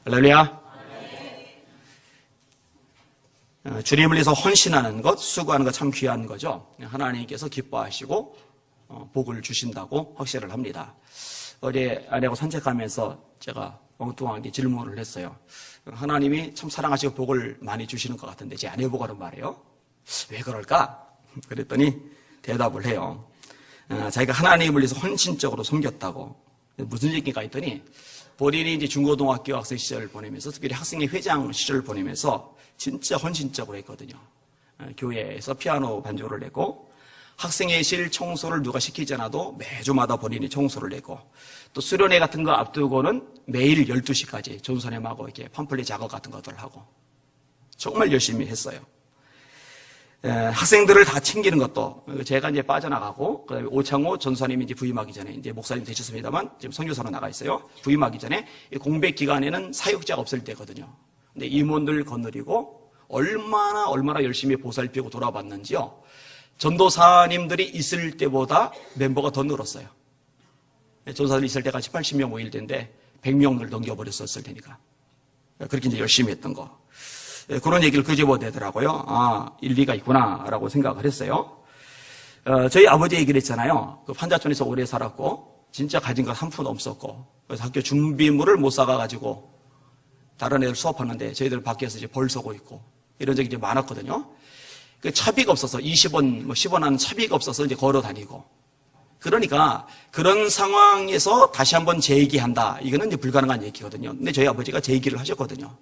할렐루야. 주님을 위해서 헌신하는 것, 수고하는 것 참 귀한 거죠. 하나님께서 기뻐하시고 복을 주신다고 확신을 합니다. 어제 아내하고 산책하면서 제가 엉뚱하게 질문을 했어요. 하나님이 참 사랑하시고 복을 많이 주시는 것 같은데 제 아내 보고는 말이에요. 왜 그럴까? 그랬더니 대답을 해요. 자기가 하나님을 위해서 헌신적으로 섬겼다고. 무슨 얘기가 있더니 본인이 이제 중고등학교 학생 시절을 보내면서 특별히 학생회 회장 시절을 보내면서 진짜 헌신적으로 했거든요. 교회에서 피아노 반주를 내고 학생회실 청소를 누가 시키지 않아도 매주마다 본인이 청소를 내고 또 수련회 같은 거 앞두고는 매일 12시까지 전선회하고 이렇게 팜플릿 작업 같은 것들을 하고 정말 열심히 했어요. 학생들을 다 챙기는 것도 제가 이제 빠져나가고 그다음에 오창호 전사님이 이제 부임하기 전에 이제 목사님 되셨습니다만 지금 선교사로 나가 있어요. 부임하기 전에 공백 기간에는 사역자가 없을 때거든요. 근데 임원들 거느리고 얼마나 열심히 보살피고 돌아봤는지요. 전도사님들이 있을 때보다 멤버가 더 늘었어요. 전도사님이 있을 때가 80명 모일 때인데 100명을 넘겨버렸었을 테니까. 그렇게 이제 열심히 했던 거. 그런 얘기를 끄집어내더라고요. 일리가 있구나라고 생각을 했어요. 저희 아버지 얘기를 했잖아요. 그 판자촌에서 오래 살았고 진짜 가진 것 한 푼 없었고 그래서 학교 준비물을 못 사가가지고 다른 애들 수업하는데 저희들 밖에서 이제 벌 서고 있고 이런 적이 이제 많았거든요. 그 차비가 없어서 20원, 10원 하는 차비가 없어서 이제 걸어 다니고. 그러니까 그런 상황에서 다시 한번 재기한다. 이거는 이제 불가능한 얘기거든요. 근데 저희 아버지가 재기를 하셨거든요.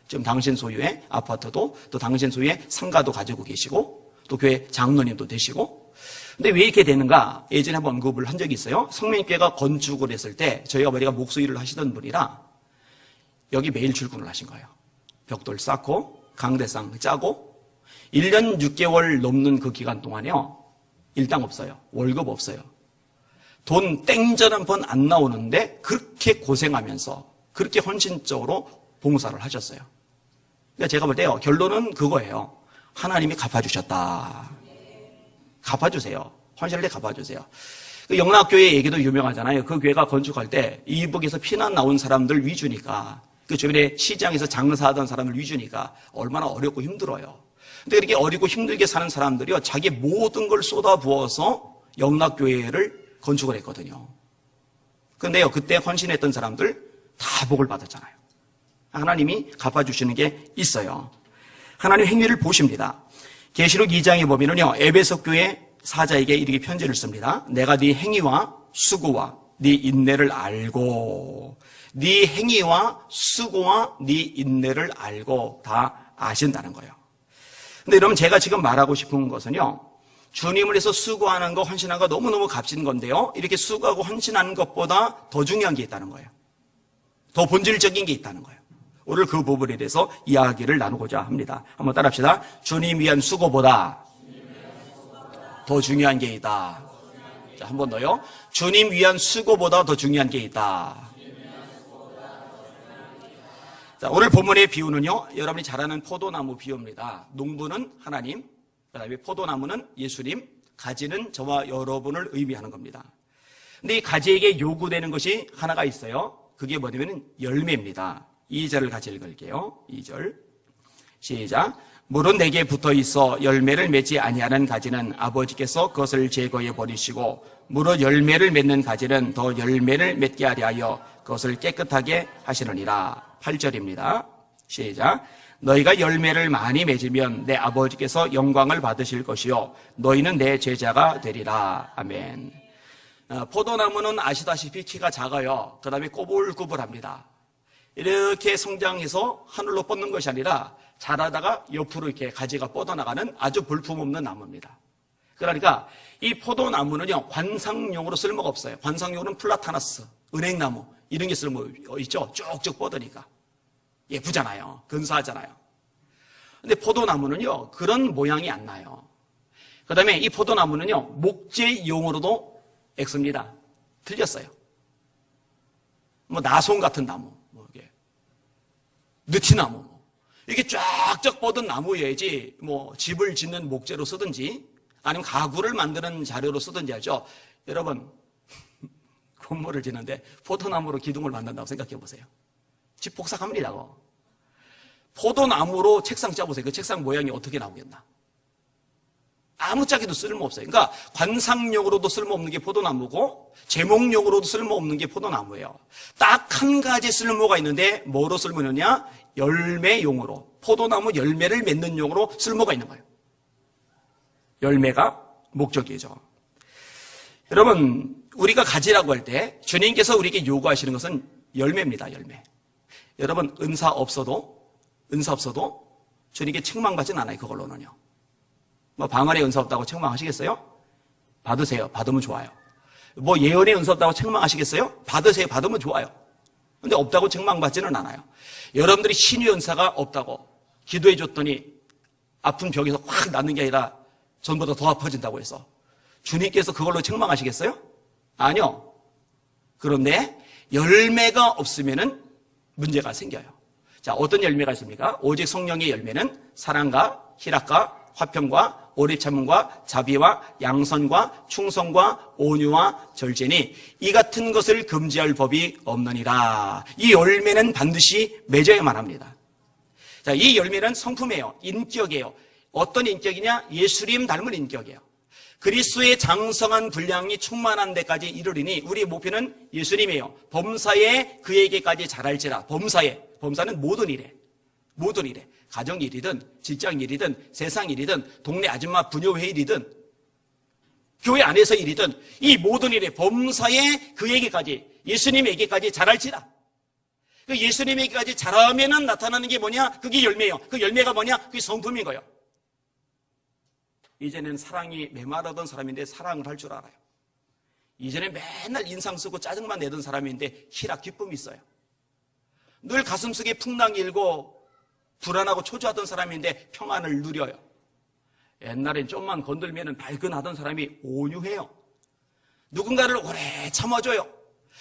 지금 당신 소유의 아파트도 또 당신 소유의 상가도 가지고 계시고 또 교회 장로님도 되시고. 근데 왜 이렇게 되는가? 예전에 한번 언급을 한 적이 있어요. 성민교회가 건축을 했을 때 저희 아버지가 목수일을 하시던 분이라 여기 매일 출근을 하신 거예요. 벽돌 쌓고 강대상 짜고 1년 6개월 넘는 그 기간 동안에요. 일당 없어요. 월급 없어요. 돈 땡전 한 번 안 나오는데 그렇게 고생하면서 그렇게 헌신적으로 봉사를 하셨어요. 그러니까 제가 볼 때요. 결론은 그거예요. 하나님이 갚아주셨다. 갚아주세요. 헌신을 해 갚아주세요. 그 영락교회 얘기도 유명하잖아요. 그 교회가 건축할 때 이북에서 피난 나온 사람들 위주니까 그 주변에 시장에서 장사하던 사람들 위주니까 얼마나 어렵고 힘들어요. 근데 그렇게 어리고 힘들게 사는 사람들이요. 자기 모든 걸 쏟아부어서 영락교회를 건축을 했거든요. 그런데요. 그때 헌신했던 사람들 다 복을 받았잖아요. 하나님이 갚아주시는 게 있어요. 하나님 행위를 보십니다. 계시록 2장에 보면은요. 에베소 교회 사자에게 이렇게 편지를 씁니다. 내가 네 행위와 수고와 네 인내를 알고 네 행위와 수고와 네 인내를 알고 다 아신다는 거예요. 근데 여러분 제가 지금 말하고 싶은 것은요. 주님을 위해서 수고하는 거 헌신하는 거 너무너무 값진 건데요. 이렇게 수고하고 헌신하는 것보다 더 중요한 게 있다는 거예요. 더 본질적인 게 있다는 거예요. 오늘 그 부분에 대해서 이야기를 나누고자 합니다. 한번 따라합시다. 주님 위한 수고보다 더 중요한 게 있다. 자, 한 번 더요. 주님 위한 수고보다 더 중요한 게 있다. 자, 오늘 본문의 비유는요, 여러분이 잘 아는 포도나무 비유입니다. 농부는 하나님, 그 다음에 포도나무는 예수님, 가지는 저와 여러분을 의미하는 겁니다. 근데 이 가지에게 요구되는 것이 하나가 있어요. 그게 뭐냐면 열매입니다. 2절을 같이 읽을게요. 2절. 시작. 물은 내게 붙어 있어 열매를 맺지 아니하는 가지는 아버지께서 그것을 제거해 버리시고 물은 열매를 맺는 가지는 더 열매를 맺게 하려 하여 그것을 깨끗하게 하시느니라. 8절입니다. 시작. 너희가 열매를 많이 맺으면 내 아버지께서 영광을 받으실 것이요 너희는 내 제자가 되리라. 아멘. 포도나무는 아시다시피 키가 작아요. 그 다음에 꼬불꼬불합니다. 이렇게 성장해서 하늘로 뻗는 것이 아니라 자라다가 옆으로 이렇게 가지가 뻗어나가는 아주 볼품없는 나무입니다. 그러니까 이 포도나무는요 관상용으로 쓸모가 없어요. 관상용으로는 플라타나스, 은행나무 이런 게 쓸모 있죠. 쭉쭉 뻗으니까 예쁘잖아요. 근사하잖아요. 근데 포도나무는요 그런 모양이 안 나요. 그 다음에 이 포도나무는요 목재용으로도 액습니다. 틀렸어요. 뭐 나송 같은 나무, 뭐 이게 느티나무, 이게 쫙쫙 뻗은 나무여야지 뭐 집을 짓는 목재로 쓰든지 아니면 가구를 만드는 자료로 쓰든지 하죠. 여러분 건물을 짓는데 포도나무로 기둥을 만든다고 생각해 보세요. 집 복사합니다. 포도나무로 책상 짜보세요. 그 책상 모양이 어떻게 나오겠나? 아무짝에도 쓸모없어요. 그러니까 관상용으로도 쓸모없는 게 포도나무고 제목용으로도 쓸모없는 게 포도나무예요. 딱 한 가지 쓸모가 있는데 뭐로 쓸모있느냐? 열매용으로, 포도나무 열매를 맺는 용으로 쓸모가 있는 거예요. 열매가 목적이죠. 여러분, 우리가 가지라고 할 때 주님께서 우리에게 요구하시는 것은 열매입니다. 열매. 여러분, 은사 없어도 주님께 책망받지는 않아요. 그걸로는요. 뭐 방언의 은사 없다고 책망하시겠어요? 받으세요. 받으면 좋아요. 뭐 예언의 은사 없다고 책망하시겠어요? 받으세요. 받으면 좋아요. 근데 없다고 책망받지는 않아요. 여러분들이 신유 은사가 없다고 기도해 줬더니 아픈 벽에서 확 낫는 게 아니라 전보다 더 아파진다고 해서 주님께서 그걸로 책망하시겠어요? 아니요. 그런데 열매가 없으면은 문제가 생겨요. 자, 어떤 열매가 있습니까? 오직 성령의 열매는 사랑과 희락과 화평과 오래 참음과 자비와 양선과 충성과 온유와 절제니 이 같은 것을 금지할 법이 없느니라. 이 열매는 반드시 맺어야만 합니다. 자, 이 열매는 성품이에요. 인격이에요. 어떤 인격이냐? 예수님 닮은 인격이에요. 그리스도의 장성한 분량이 충만한 데까지 이르리니 우리의 목표는 예수님이에요. 범사에 그에게까지 자랄지라. 범사는 모든 일에. 가정 일이든 직장 일이든 세상 일이든 동네 아줌마 부녀회 일이든 교회 안에서 일이든 이 모든 일에 범사에 그에게까지 예수님에게까지 자랄지라. 그 예수님에게까지 자라면은 나타나는 게 뭐냐? 그게 열매예요. 그 열매가 뭐냐? 그게 성품인 거예요. 이제는 사랑이 메마르던 사람인데 사랑을 할 줄 알아요. 이전에 맨날 인상 쓰고 짜증만 내던 사람인데 희락 기쁨이 있어요. 늘 가슴속에 풍랑이 일고 불안하고 초조하던 사람인데 평안을 누려요. 옛날엔 좀만 건들면 발끈하던 사람이 온유해요. 누군가를 오래 참아줘요.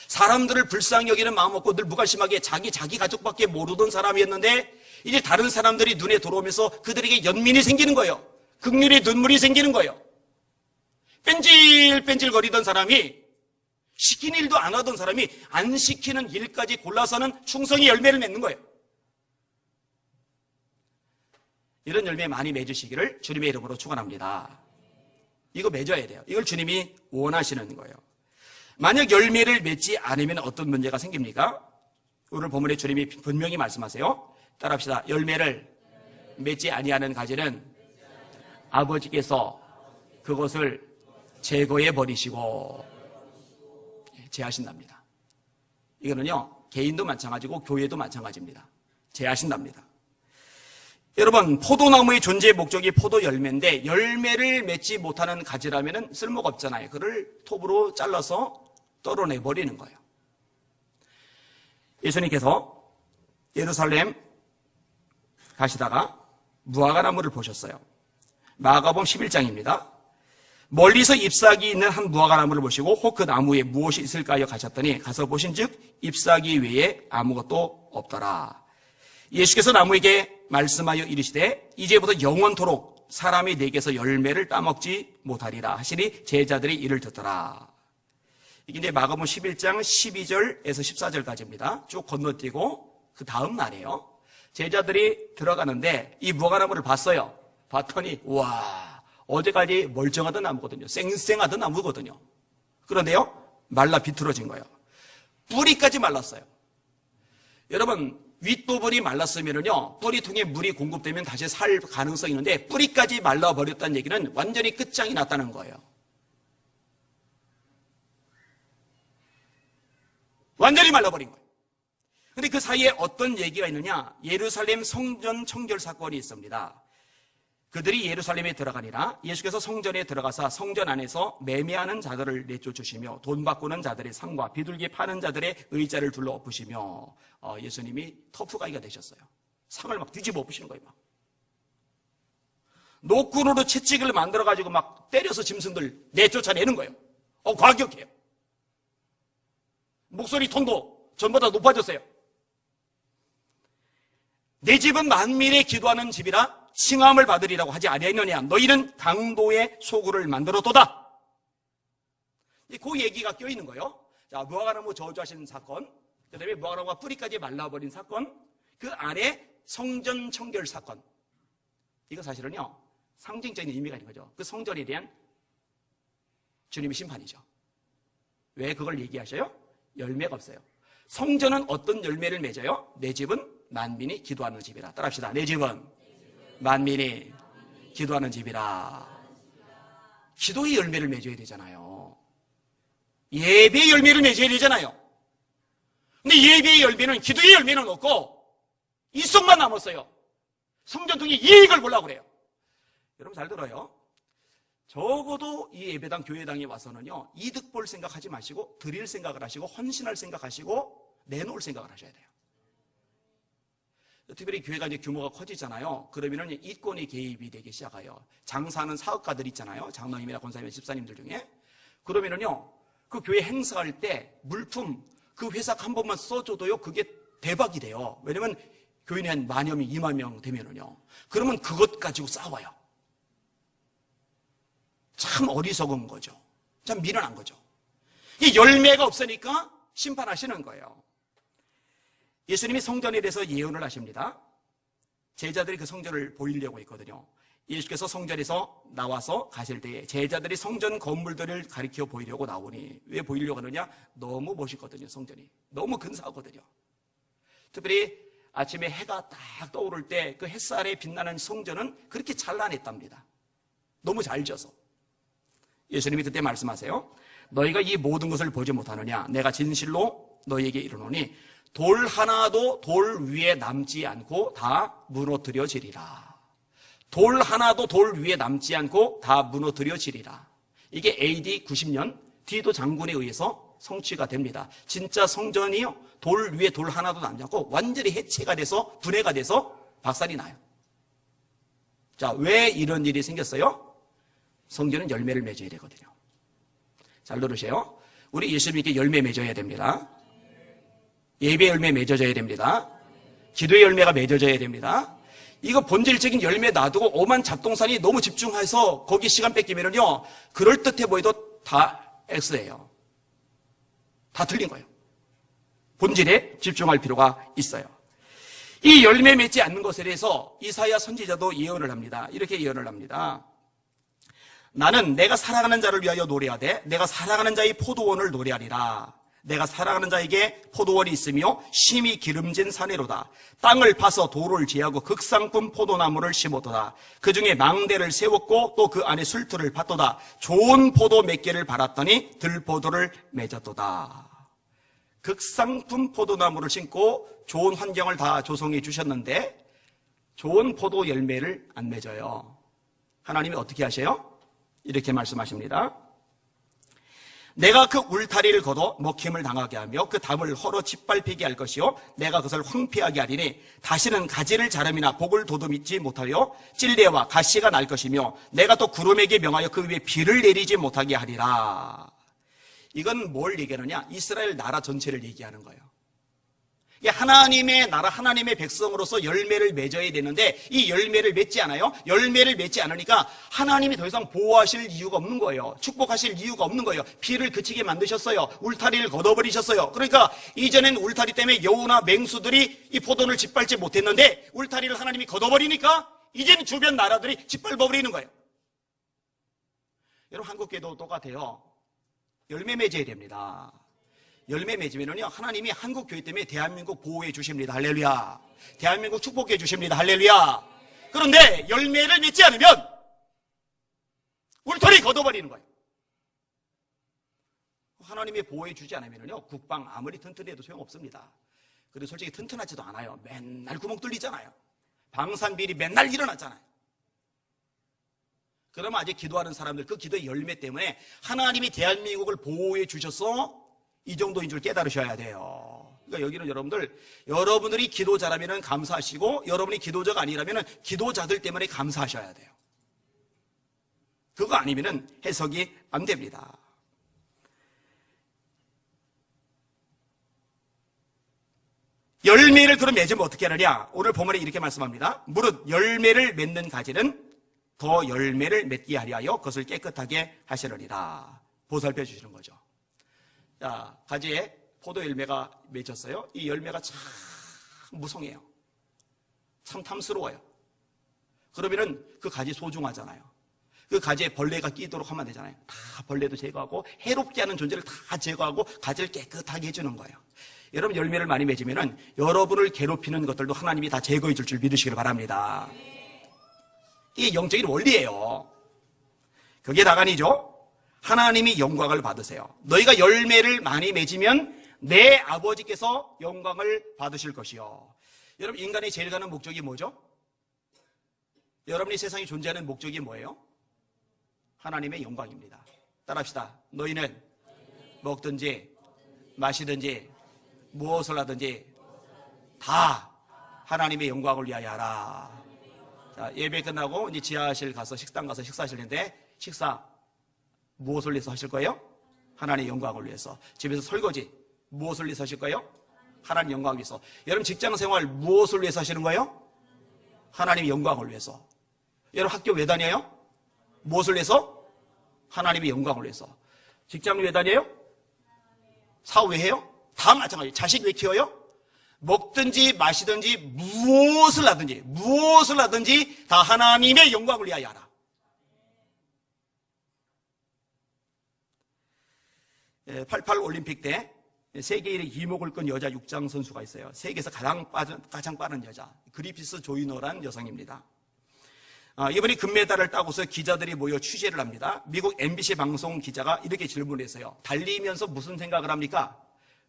사람들을 불쌍히 여기는 마음 없고 늘 무관심하게 자기 가족밖에 모르던 사람이었는데 이제 다른 사람들이 눈에 들어오면서 그들에게 연민이 생기는 거예요. 긍휼의 눈물이 생기는 거예요. 뺀질뺀질 거리던 사람이 시키는 일도 안 하던 사람이 안 시키는 일까지 골라서는 충성의 열매를 맺는 거예요. 이런 열매 많이 맺으시기를 주님의 이름으로 축원합니다. 이거 맺어야 돼요. 이걸 주님이 원하시는 거예요. 만약 열매를 맺지 않으면 어떤 문제가 생깁니까? 오늘 본문에 주님이 분명히 말씀하세요. 따라합시다. 열매를 맺지 아니하는 가지는 아버지께서 그것을 제거해 버리시고 제하신답니다. 이거는요, 개인도 마찬가지고 교회도 마찬가지입니다. 제하신답니다. 여러분, 포도나무의 존재의 목적이 포도 열매인데 열매를 맺지 못하는 가지라면 쓸모가 없잖아요. 그를 톱으로 잘라서 떨어내 버리는 거예요. 예수님께서 예루살렘 가시다가 무화과나무를 보셨어요. 마가복음 11장입니다. 멀리서 잎사귀 있는 한 무화과나무를 보시고 혹 그 나무에 무엇이 있을까 하여 가셨더니 가서 보신즉 잎사귀 외에 아무것도 없더라. 예수께서 나무에게 말씀하여 이르시되 이제부터 영원토록 사람이 내게서 열매를 따먹지 못하리라 하시니 제자들이 이를 듣더라. 이게 이제 마가복음 11장 12절에서 14절까지입니다. 쭉 건너뛰고 그 다음 날이에요. 제자들이 들어가는데 이 무화과나무를 봤어요. 봤더니 와, 어제까지 멀쩡하던 나무거든요. 쌩쌩하던 나무거든요. 그런데요, 말라 비틀어진 거예요. 뿌리까지 말랐어요. 여러분, 윗부분이 말랐으면요, 뿌리통에 물이 공급되면 다시 살 가능성이 있는데 뿌리까지 말라버렸다는 얘기는 완전히 끝장이 났다는 거예요. 완전히 말라버린 거예요. 그런데 그 사이에 어떤 얘기가 있느냐? 예루살렘 성전 청결 사건이 있습니다. 그들이 예루살렘에 들어가니라 예수께서 성전에 들어가사 성전 안에서 매매하는 자들을 내쫓으시며 돈 바꾸는 자들의 상과 비둘기 파는 자들의 의자를 둘러 엎으시며 예수님이 터프가이가 되셨어요. 상을 막 뒤집어 엎으시는 거예요. 막. 노끈으로 채찍을 만들어가지고 막 때려서 짐승들 내쫓아내는 거예요. 과격해요. 목소리 톤도 전보다 높아졌어요. 내 집은 만민의 기도하는 집이라 칭함을 받으리라고 하지 아니하느냐. 너희는 강도의 소굴을 만들었도다. 그 얘기가 껴있는 거예요. 자, 무화과나무 저주하시는 사건, 그 다음에 무화과나무가 뿌리까지 말라버린 사건, 그 안에 성전 청결 사건. 이거 사실은요, 상징적인 의미가 있는 거죠. 그 성전에 대한 주님의 심판이죠. 왜 그걸 얘기하셔요? 열매가 없어요. 성전은 어떤 열매를 맺어요? 내 집은 만민이 기도하는 집이라. 따라합시다. 내 집은 만민이 기도하는 집이라. 기도의 열매를 맺어야 되잖아요. 예배의 열매를 맺어야 되잖아요. 근데 예배의 열매는, 기도의 열매는 없고 이속만 남았어요. 성전통에 이익을 보려고 그래요. 여러분 잘 들어요. 적어도 이 예배당, 교회당에 와서는요, 이득 볼 생각하지 마시고 드릴 생각을 하시고 헌신할 생각하시고 내놓을 생각을 하셔야 돼요. 특별히 교회가 이제 규모가 커지잖아요. 그러면은 이권이 개입이 되기 시작해요. 장사하는 사업가들 있잖아요. 장로님이나 권사님, 집사님들 중에. 그러면은요, 그 교회 행사할 때 물품, 그 회사 한 번만 써줘도요, 그게 대박이 돼요. 왜냐면 교인이 한 10,000명, 20,000명 되면은요. 그러면 그것 가지고 싸워요. 참 어리석은 거죠. 참 미련한 거죠. 이 열매가 없으니까 심판하시는 거예요. 예수님이 성전에 대해서 예언을 하십니다. 제자들이 그 성전을 보이려고 했거든요. 예수께서 성전에서 나와서 가실 때에 제자들이 성전 건물들을 가리켜 보이려고 나오니, 왜 보이려고 하느냐? 너무 멋있거든요. 성전이 너무 근사하거든요. 특별히 아침에 해가 딱 떠오를 때 그 햇살에 빛나는 성전은 그렇게 찬란했답니다. 너무 잘 져서. 예수님이 그때 말씀하세요. 너희가 이 모든 것을 보지 못하느냐? 내가 진실로 너희에게 이르노니 돌 하나도 돌 위에 남지 않고 다 무너뜨려지리라. 돌 하나도 돌 위에 남지 않고 다 무너뜨려지리라. 이게 AD 90년 디도 장군에 의해서 성취가 됩니다. 진짜 성전이요, 돌 위에 돌 하나도 남지 않고 완전히 해체가 돼서 분해가 돼서 박살이 나요. 자, 왜 이런 일이 생겼어요? 성전은 열매를 맺어야 되거든요. 잘 들으세요. 우리 예수님께 열매 맺어야 됩니다. 예배 열매 맺어져야 됩니다. 기도의 열매가 맺어져야 됩니다. 이거 본질적인 열매 놔두고 오만 잡동산이 너무 집중해서 거기 시간 뺏기면은요, 그럴듯해 보여도 다 X예요. 다 틀린 거예요. 본질에 집중할 필요가 있어요. 이 열매 맺지 않는 것에 대해서 이사야 선지자도 예언을 합니다. 이렇게 예언을 합니다. 나는 내가 사랑하는 자를 위하여 노래하되 내가 사랑하는 자의 포도원을 노래하리라. 내가 사랑하는 자에게 포도원이 있으며 심히 기름진 사내로다. 땅을 파서 돌을 제하고 극상품 포도나무를 심었도다. 그 중에 망대를 세웠고 또 그 안에 술틀을 팠도다. 좋은 포도 몇 개를 발았더니 들포도를 맺었도다. 극상품 포도나무를 심고 좋은 환경을 다 조성해 주셨는데 좋은 포도 열매를 안 맺어요. 하나님이 어떻게 하셔요? 이렇게 말씀하십니다. 내가 그 울타리를 걷어 먹힘을 당하게 하며 그 담을 헐어 짓밟히게 할 것이요 내가 그것을 황폐하게 하리니 다시는 가지를 자름이나 복을 도듬지 못하여 찔레와 가시가 날 것이며 내가 또 구름에게 명하여 그 위에 비를 내리지 못하게 하리라. 이건 뭘 얘기하느냐? 이스라엘 나라 전체를 얘기하는 거예요. 하나님의 나라, 하나님의 백성으로서 열매를 맺어야 되는데 이 열매를 맺지 않아요. 열매를 맺지 않으니까 하나님이 더 이상 보호하실 이유가 없는 거예요. 축복하실 이유가 없는 거예요. 비를 그치게 만드셨어요. 울타리를 걷어버리셨어요. 그러니까 이전엔 울타리 때문에 여우나 맹수들이 이 포도를 짓밟지 못했는데 울타리를 하나님이 걷어버리니까 이제는 주변 나라들이 짓밟아버리는 거예요. 여러분, 한국교회도 똑같아요. 열매 맺어야 됩니다. 열매 맺으면요, 하나님이 한국 교회 때문에 대한민국 보호해 주십니다. 할렐루야. 대한민국 축복해 주십니다. 할렐루야. 그런데 열매를 맺지 않으면 울타리 걷어버리는 거예요. 하나님이 보호해 주지 않으면요, 국방 아무리 튼튼해도 소용없습니다. 그리고 솔직히 튼튼하지도 않아요. 맨날 구멍 뚫리잖아요. 방산비리 맨날 일어나잖아요. 그러면 아직 기도하는 사람들, 그 기도의 열매 때문에 하나님이 대한민국을 보호해 주셔서 이 정도인 줄 깨달으셔야 돼요. 그러니까 여기는 여러분들이 기도 잘하면 감사하시고 여러분이 기도자가 아니라면 기도자들 때문에 감사하셔야 돼요. 그거 아니면 해석이 안 됩니다. 열매를 그럼 맺으면 어떻게 하느냐? 오늘 본문에 이렇게 말씀합니다. 무릇 열매를 맺는 가지는 더 열매를 맺게 하려 하여 그것을 깨끗하게 하시느니라. 보살펴 주시는 거죠. 자, 가지에 포도 열매가 맺혔어요. 이 열매가 참 무성해요. 참 탐스러워요. 그러면은 그 가지 소중하잖아요. 그 가지에 벌레가 끼도록 하면 되잖아요. 다 벌레도 제거하고 해롭게 하는 존재를 다 제거하고 가지를 깨끗하게 해주는 거예요. 여러분 열매를 많이 맺으면은 여러분을 괴롭히는 것들도 하나님이 다 제거해 줄 줄 믿으시길 바랍니다. 이게 영적인 원리예요. 그게 다간이죠. 하나님이 영광을 받으세요. 너희가 열매를 많이 맺으면 내 아버지께서 영광을 받으실 것이요. 여러분 인간이 제일 가는 목적이 뭐죠? 여러분이 세상에 존재하는 목적이 뭐예요? 하나님의 영광입니다. 따라합시다. 너희는 먹든지 마시든지 무엇을 하든지 다 하나님의 영광을 위하여 하라. 자, 예배 끝나고 이제 지하실 가서 식당 가서 식사하실 텐데 식사 무엇을 위해서 하실 거예요? 하나님의 영광을 위해서. 집에서 설거지 무엇을 위해서 하실 거예요? 하나님 영광을 위해서. 여러분 직장 생활 무엇을 위해서 하시는 거예요? 하나님의 영광을 위해서. 여러분 학교 왜 다녀요? 무엇을 위해서? 하나님의 영광을 위해서. 직장 왜 다녀요? 사업 왜 해요? 다 마찬가지. 자식 왜 키워요? 먹든지 마시든지 무엇을 하든지 다 하나님의 영광을 위하여 하라. 88 올림픽 때 세계 1위 기목을 끈 여자 육상 선수가 있어요. 세계에서 가장 빠른 여자 그리피스 조이너라는 여성입니다. 이번에 금메달을 따고서 기자들이 모여 취재를 합니다. 미국 MBC 방송 기자가 이렇게 질문했어요. 달리면서 무슨 생각을 합니까?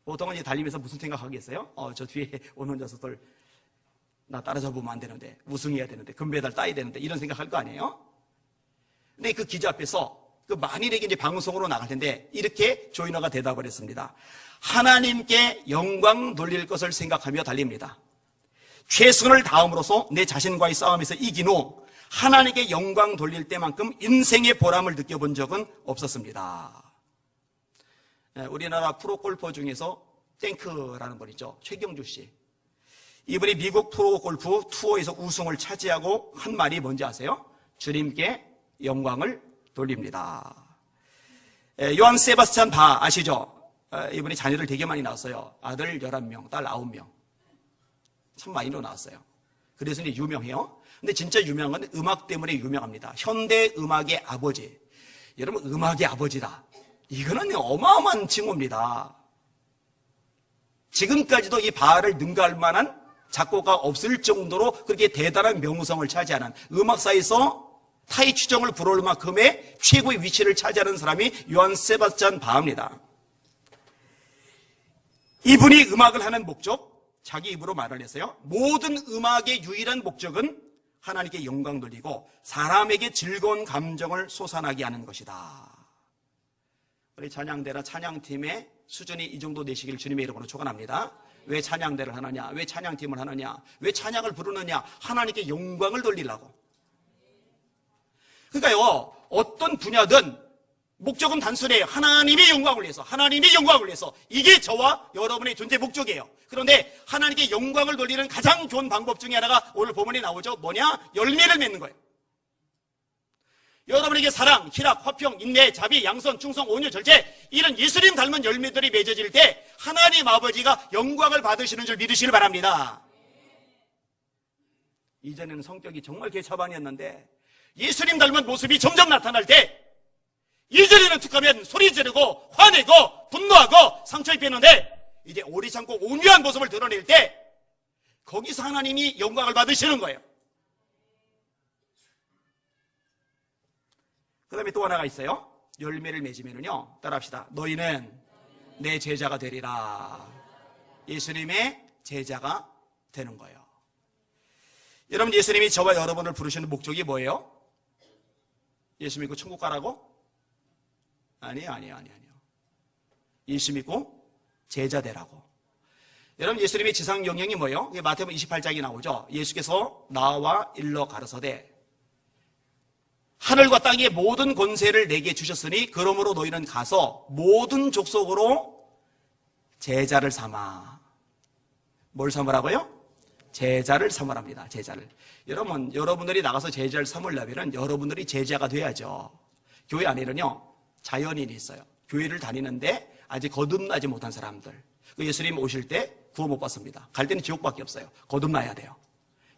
보통은 이제 달리면서 무슨 생각하겠어요? 저 뒤에 오는 녀석들 나 따라잡으면 안 되는데 우승해야 되는데 금메달 따야 되는데 이런 생각할 거 아니에요? 근데 그 기자 앞에서 그 만일에게 이제 방송으로 나갈 텐데 이렇게 조이너가 대답을 했습니다. 하나님께 영광 돌릴 것을 생각하며 달립니다. 최선을 다함으로써 내 자신과의 싸움에서 이긴 후 하나님께 영광 돌릴 때만큼 인생의 보람을 느껴본 적은 없었습니다. 우리나라 프로골퍼 중에서 땡크라는 분 있죠. 최경주 씨. 이분이 미국 프로골프 투어에서 우승을 차지하고 한 말이 뭔지 아세요? 주님께 영광을 돌립니다. 요한 세바스찬 바 아시죠? 이분이 자녀를 되게 많이 낳았어요. 아들 11명, 딸 9명. 참 많이로 낳았어요. 그래서 이제 유명해요. 근데 진짜 유명한 건 음악 때문에 유명합니다. 현대 음악의 아버지. 여러분 음악의 아버지다. 이거는 어마어마한 칭호입니다. 지금까지도 이 바를 능가할 만한 작곡가 없을 정도로 그렇게 대단한 명성을 차지하는 음악사에서 타이 추정을 부를 만큼의 최고의 위치를 차지하는 사람이 요한 세바스찬 바입니다. 이분이 음악을 하는 목적, 자기 입으로 말을 했어요. 모든 음악의 유일한 목적은 하나님께 영광 돌리고 사람에게 즐거운 감정을 솟아나게 하는 것이다. 우리 찬양대나 찬양팀의 수준이 이 정도 되시길 주님의 이름으로 축원합니다. 왜 찬양대를 하느냐? 왜 찬양팀을 하느냐? 왜 찬양을 부르느냐? 하나님께 영광을 돌리려고. 그러니까요, 어떤 분야든 목적은 단순해요. 하나님의 영광을 위해서, 하나님의 영광을 위해서. 이게 저와 여러분의 존재 목적이에요. 그런데 하나님께 영광을 돌리는 가장 좋은 방법 중에 하나가 오늘 본문에 나오죠. 뭐냐? 열매를 맺는 거예요. 여러분에게 사랑, 희락, 화평, 인내, 자비, 양선, 충성, 온유, 절제 이런 예수님 닮은 열매들이 맺어질 때 하나님 아버지가 영광을 받으시는 줄 믿으시길 바랍니다. 이전에는 성격이 정말 개차반이었는데 예수님 닮은 모습이 점점 나타날 때 이전에는 툭하면 소리 지르고 화내고 분노하고 상처 입혔는데 이제 오리 참고 온유한 모습을 드러낼 때 거기서 하나님이 영광을 받으시는 거예요. 그 다음에 또 하나가 있어요. 열매를 맺으면요, 따라합시다. 너희는 내 제자가 되리라. 예수님의 제자가 되는 거예요. 여러분, 예수님이 저와 여러분을 부르시는 목적이 뭐예요? 예수 믿고 천국 가라고? 아니에요. 예수 믿고 제자 되라고. 여러분, 예수님의 지상 명령이 뭐예요? 마태복음 28장에 나오죠. 예수께서 나와 일러 가라사대 하늘과 땅의 모든 권세를 내게 주셨으니 그러므로 너희는 가서 모든 족속으로 제자를 삼아. 뭘 삼으라고요? 제자를 삼으랍니다. 제자를. 여러분, 여러분들이 나가서 제자를 삼으려면 여러분들이 제자가 돼야죠. 교회 안에는요, 자연인이 있어요. 교회를 다니는데 아직 거듭나지 못한 사람들. 그 예수님 오실 때 구원 못 받습니다. 갈 때는 지옥밖에 없어요. 거듭나야 돼요.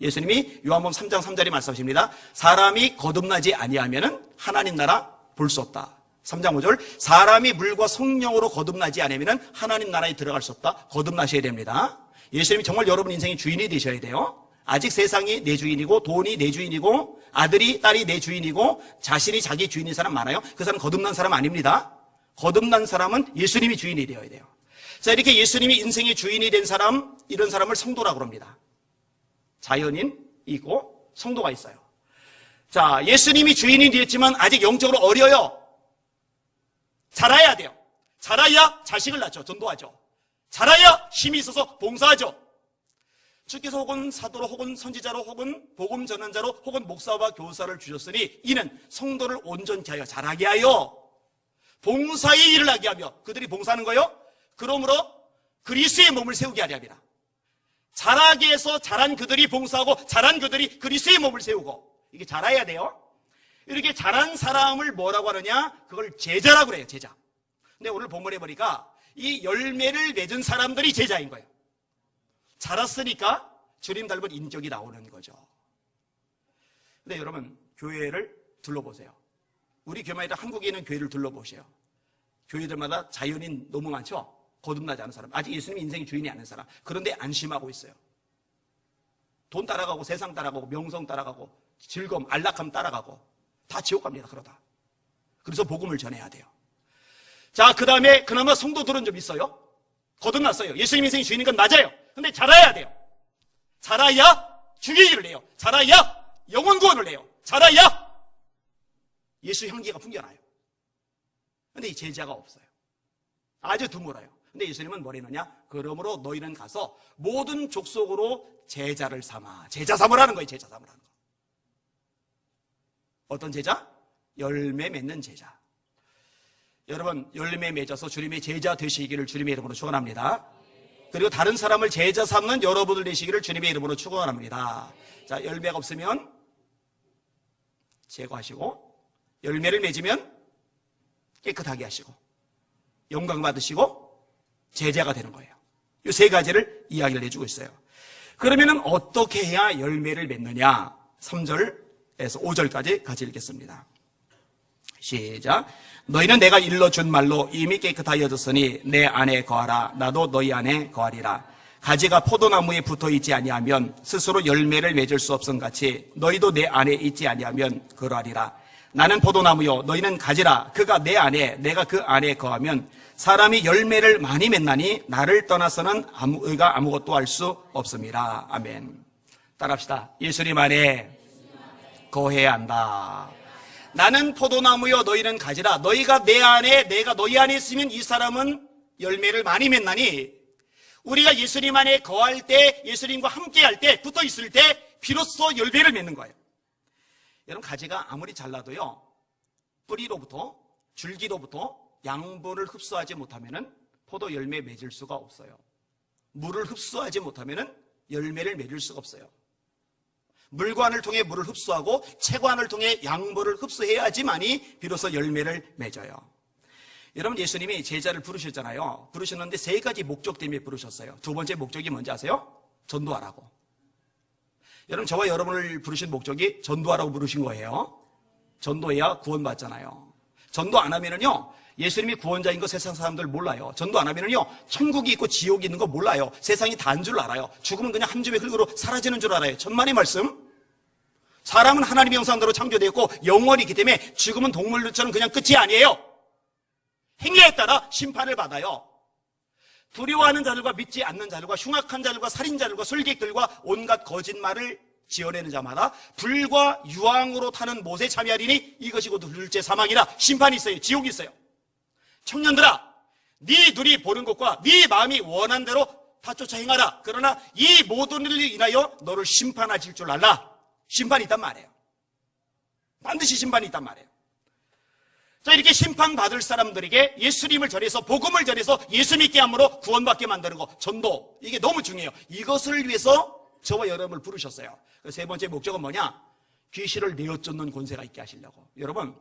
예수님이 요한복음 3장 3절에 말씀하십니다. 사람이 거듭나지 아니하면은 하나님 나라 볼 수 없다. 3장 5절, 사람이 물과 성령으로 거듭나지 않으면은 하나님 나라에 들어갈 수 없다. 거듭나셔야 됩니다. 예수님이 정말 여러분 인생의 주인이 되셔야 돼요. 아직 세상이 내 주인이고 돈이 내 주인이고 아들이 딸이 내 주인이고 자신이 자기 주인인 사람 많아요. 그 사람 거듭난 사람 아닙니다. 거듭난 사람은 예수님이 주인이 되어야 돼요. 자, 이렇게 예수님이 인생의 주인이 된 사람, 이런 사람을 성도라고 합니다. 자연인 있고 성도가 있어요. 자, 예수님이 주인이 되었지만 아직 영적으로 어려요. 자라야 돼요. 자라야 자식을 낳죠. 전도하죠. 자라야 힘이 있어서 봉사하죠. 주께서 혹은 사도로 혹은 선지자로 혹은 복음 전환자로 혹은 목사와 교사를 주셨으니 이는 성도를 온전케 하여 자라게 하여 봉사의 일을 하게 하며, 그들이 봉사하는 거요? 그러므로 그리스도의 몸을 세우게 하려 합니다. 자라게 해서 자란 그들이 봉사하고 자란 그들이 그리스도의 몸을 세우고, 이게 자라야 돼요. 이렇게 자란 사람을 뭐라고 하느냐? 그걸 제자라고 그래요. 제자. 근데 오늘 본문에 보니까 이 열매를 맺은 사람들이 제자인 거예요. 자랐으니까 주님 닮은 인격이 나오는 거죠. 근데 여러분, 교회를 둘러보세요. 우리 교회만 아니라 한국에 있는 교회를 둘러보세요. 교회들마다 자연인 너무 많죠? 거듭나지 않은 사람, 아직 예수님이 인생의 주인이 아닌 사람, 그런데 안심하고 있어요. 돈 따라가고 세상 따라가고 명성 따라가고 즐거움, 안락함 따라가고 다 지옥 갑니다. 그러다. 그래서 복음을 전해야 돼요. 자, 그 다음에 그나마 성도들은 좀 있어요. 거듭났어요. 예수님 인생의 주인인 건 맞아요. 근데 자라야 돼요. 자라야 주의 일을 해요. 자라야 영혼 구원을 해요. 자라야 예수 향기가 풍겨나요. 근데 이 제자가 없어요. 아주 드물어요. 근데 예수님은 뭐라느냐? 그러므로 너희는 가서 모든 족속으로 제자를 삼아. 제자 삼으라는 거예요. 제자 삼으라는 거. 어떤 제자? 열매 맺는 제자. 여러분, 열매 맺어서 주님의 제자 되시기를 주님의 이름으로 축원합니다. 그리고 다른 사람을 제자 삼는 여러분들 되시기를 주님의 이름으로 축원합니다. 자, 열매가 없으면 제거하시고, 열매를 맺으면 깨끗하게 하시고, 영광 받으시고 제자가 되는 거예요. 이 세 가지를 이야기를 해주고 있어요. 그러면은 어떻게 해야 열매를 맺느냐? 3절에서 5절까지 같이 읽겠습니다. 시작. 너희는 내가 일러준 말로 이미 깨끗하여졌으니 내 안에 거하라. 나도 너희 안에 거하리라. 가지가 포도나무에 붙어있지 아니하면 스스로 열매를 맺을 수 없음 같이 너희도 내 안에 있지 아니하면 그러하리라. 나는 포도나무요 너희는 가지라. 그가 내 안에 내가 그 안에 거하면 사람이 열매를 많이 맺나니 나를 떠나서는 의가 아무것도 할 수 없습니다. 아멘. 따라합시다. 예수님 안에 거해야 한다. 나는 포도나무요 너희는 가지라. 너희가 내 안에 내가 너희 안에 있으면 이 사람은 열매를 많이 맺나니, 우리가 예수님 안에 거할 때, 예수님과 함께 할 때, 붙어 있을 때 비로소 열매를 맺는 거예요. 여러분, 가지가 아무리 잘라도요, 뿌리로부터 줄기로부터 양분을 흡수하지 못하면은 포도 열매 맺을 수가 없어요. 물을 흡수하지 못하면은 열매를 맺을 수가 없어요. 물관을 통해 물을 흡수하고 채관을 통해 양분을 흡수해야지만이 비로소 열매를 맺어요. 여러분, 예수님이 제자를 부르셨잖아요. 부르셨는데 세 가지 목적 때문에 부르셨어요. 두 번째 목적이 뭔지 아세요? 전도하라고. 여러분, 저와 여러분을 부르신 목적이 전도하라고 부르신 거예요. 전도해야 구원받잖아요. 전도 안 하면은요, 예수님이 구원자인 거 세상 사람들 몰라요. 전도 안 하면은요, 천국이 있고 지옥이 있는 거 몰라요. 세상이 다인 줄 알아요. 죽으면 그냥 한 줌의 흙으로 사라지는 줄 알아요. 천만의 말씀. 사람은 하나님의 형상대로 창조되었고 영원히 있기 때문에 죽으면 동물들처럼 그냥 끝이 아니에요. 행위에 따라 심판을 받아요. 두려워하는 자들과 믿지 않는 자들과 흉악한 자들과 살인자들과 술객들과 온갖 거짓말을 지어내는 자마다 불과 유황으로 타는 못에 참여하리니 이것이 곧 둘째 사망이라. 심판이 있어요. 지옥이 있어요. 청년들아, 네 눈이 보는 것과 네 마음이 원한 대로 다 쫓아 행하라. 그러나 이 모든 일을 인하여 너를 심판하실 줄 알라. 심판이 있단 말이에요. 반드시 심판이 있단 말이에요. 자, 이렇게 심판받을 사람들에게 예수님을 전해서 복음을 전해서 예수 믿게 함으로 구원받게 만드는 거, 전도, 이게 너무 중요해요. 이것을 위해서 저와 여러분을 부르셨어요. 세 번째 목적은 뭐냐? 귀신을 내어쫓는 권세가 있게 하시려고. 여러분,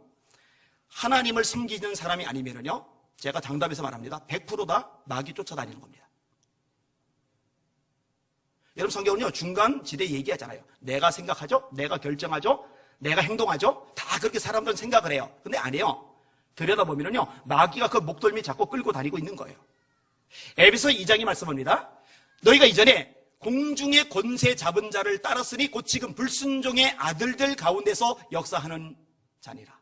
하나님을 섬기는 사람이 아니면요, 제가 장담해서 말합니다. 100% 다 마귀 쫓아다니는 겁니다. 여러분 성경은요 중간 지대 얘기하잖아요. 내가 생각하죠, 내가 결정하죠, 내가 행동하죠. 다 그렇게 사람들은 생각을 해요. 근데 안 해요. 들여다보면요 마귀가 그 목덜미 잡고 끌고 다니고 있는 거예요. 에베소 2장이 말씀합니다. 너희가 이전에 공중의 권세 잡은 자를 따랐으니 곧 지금 불순종의 아들들 가운데서 역사하는 자니라.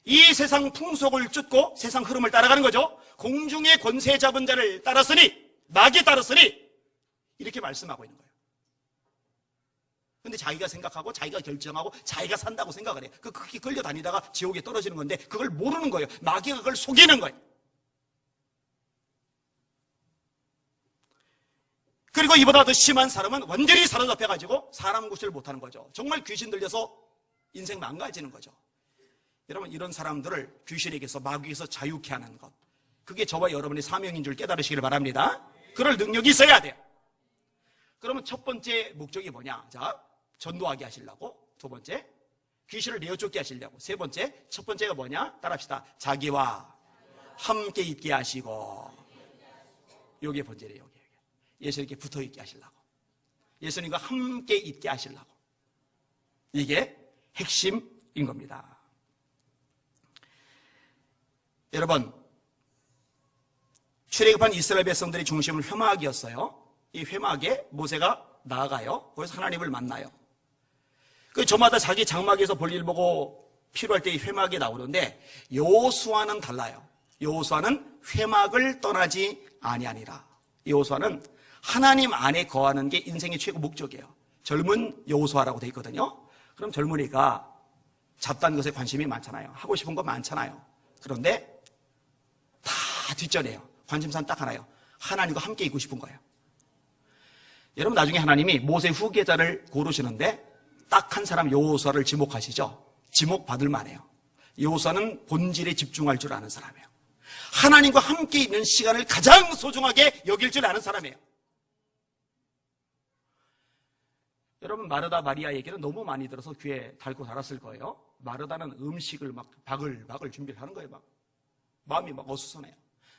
이 세상 풍속을 쫓고 세상 흐름을 따라가는 거죠. 공중의 권세 잡은 자를 따랐으니, 마귀에 따랐으니 이렇게 말씀하고 있는 거예요. 근데 자기가 생각하고 자기가 결정하고 자기가 산다고 생각을 해요. 그렇게 끌려다니다가 지옥에 떨어지는 건데 그걸 모르는 거예요. 마귀가 그걸 속이는 거예요. 그리고 이보다 더 심한 사람은 완전히 사로잡혀가지고 사람 구실을 못하는 거죠. 정말 귀신 들려서 인생 망가지는 거죠. 여러분 이런 사람들을 귀신에게서 마귀에게서 자유케 하는 것, 그게 저와 여러분의 사명인 줄 깨달으시기를 바랍니다. 그럴 능력이 있어야 돼요. 그러면 첫 번째 목적이 뭐냐? 자, 전도하게 하시려고. 두 번째, 귀신을 내어쫓게 하시려고. 세 번째, 첫 번째가 뭐냐? 따라합시다. 자기와 함께 있게 하시고. 요게 본질이에요. 요게. 예수님께 붙어 있게 하시려고. 예수님과 함께 있게 하시려고. 이게 핵심인 겁니다. 여러분, 출애굽한 이스라엘 백성들의 중심은 회막이었어요. 이 회막에 모세가 나아가요. 거기서 하나님을 만나요. 그 저마다 자기 장막에서 볼일 보고 필요할 때 이 회막에 나오는데 여호수아는 달라요. 여호수아는 회막을 떠나지 아니하니라. 여호수아는 하나님 안에 거하는 게 인생의 최고 목적이에요. 젊은 여호수아라고 돼 있거든요. 그럼 젊으니까 잡다한 것에 관심이 많잖아요. 하고 싶은 거 많잖아요. 그런데 다 뒷전이에요. 관심사는 딱 하나예요. 하나님과 함께 있고 싶은 거예요. 여러분 나중에 하나님이 모세 후계자를 고르시는데 딱 한 사람 여호수아를 지목하시죠. 지목받을 만해요. 여호수아는 본질에 집중할 줄 아는 사람이에요. 하나님과 함께 있는 시간을 가장 소중하게 여길 줄 아는 사람이에요. 여러분 마르다 마리아 얘기는 너무 많이 들어서 귀에 달고 달았을 거예요. 마르다는 음식을 막 바글바글 준비를 하는 거예요. 막 마음이 막 어수선해요.